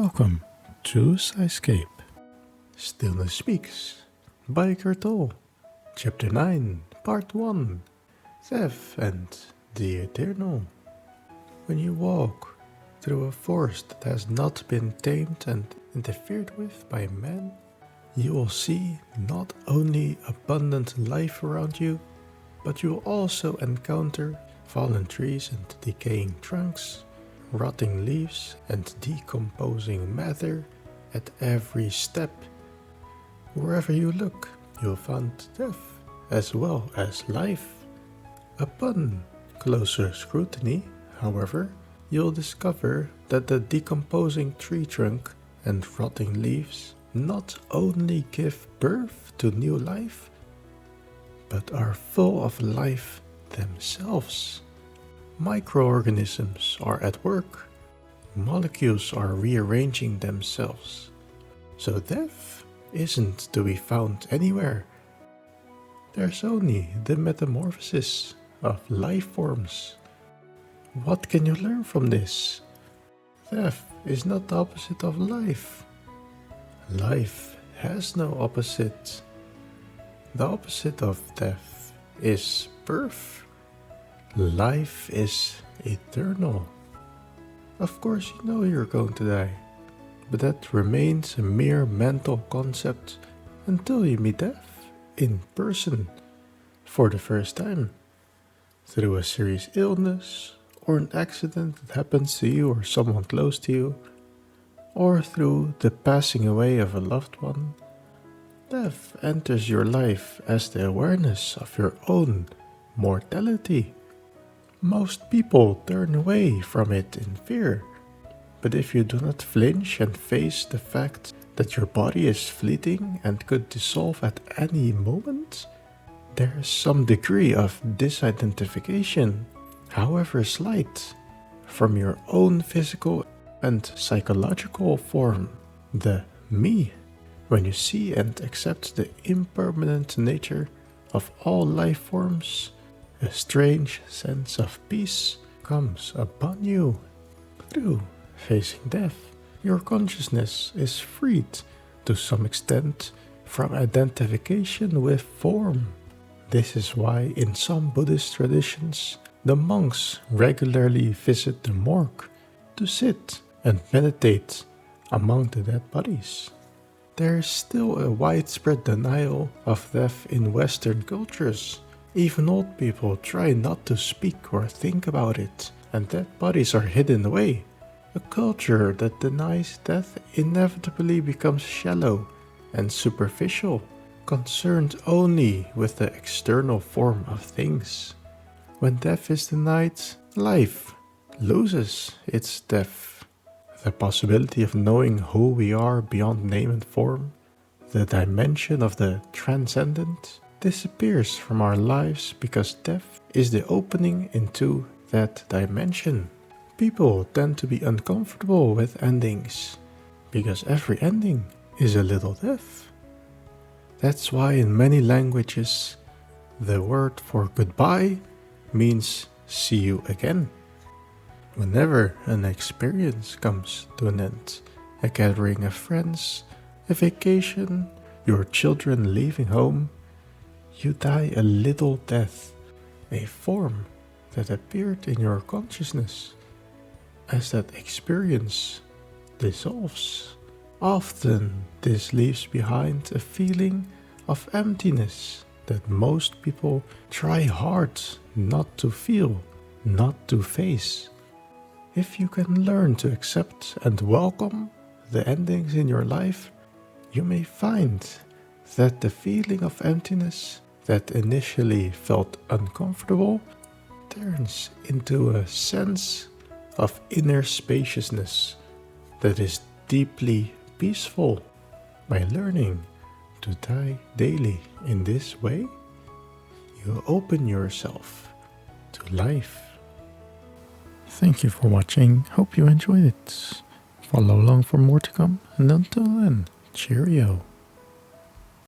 Welcome to Escape. Stillnes Speaks by Eckhart Tolle. Chapter 9, Part 1. Death and the Eternal. When you walk through a forest that has not been tamed and interfered with by man, you will see not only abundant life around you, but you will also encounter fallen trees and decaying trunks, rotting leaves and decomposing matter at every step. Wherever you look, you'll find death as well as life. Upon closer scrutiny, however, you'll discover that the decomposing tree trunk and rotting leaves not only give birth to new life, but are full of life themselves. Microorganisms are at work. Molecules are rearranging themselves. So death isn't to be found anywhere. There's only the metamorphosis of life forms. What can you learn from this? Death is not the opposite of life. Life has no opposite. The opposite of death is birth. Life is eternal. Of course, you know you're going to die, but that remains a mere mental concept until you meet death in person for the first time, through a serious illness or an accident that happens to you or someone close to you, or through the passing away of a loved one. Death enters your life as the awareness of your own mortality. Most people turn away from it in fear, but if you do not flinch and face the fact that your body is fleeting and could dissolve at any moment, there is some degree of disidentification, however slight, from your own physical and psychological form, the me. When you see and accept the impermanent nature of all life forms, a strange sense of peace comes upon you. Through facing death, your consciousness is freed to some extent from identification with form. This is why in some Buddhist traditions, the monks regularly visit the morgue to sit and meditate among the dead bodies. There is still a widespread denial of death in Western cultures. Even old people try not to speak or think about it, and dead bodies are hidden away. A culture that denies death inevitably becomes shallow and superficial, concerned only with the external form of things. When death is denied, life loses its depth. The possibility of knowing who we are beyond name and form, the dimension of the transcendent, disappears from our lives because death is the opening into that dimension. People tend to be uncomfortable with endings because every ending is a little death. That's why in many languages the word for goodbye means see you again. Whenever an experience comes to an end, a gathering of friends, a vacation, your children leaving home, you die a little death, a form that appeared in your consciousness. As that experience dissolves, often this leaves behind a feeling of emptiness that most people try hard not to feel, not to face. If you can learn to accept and welcome the endings in your life, you may find that the feeling of emptiness that initially felt uncomfortable turns into a sense of inner spaciousness that is deeply peaceful. By learning to die daily in this way, you open yourself to life. Thank you for watching. Hope you enjoyed it. Follow along for more to come, and until then, cheerio.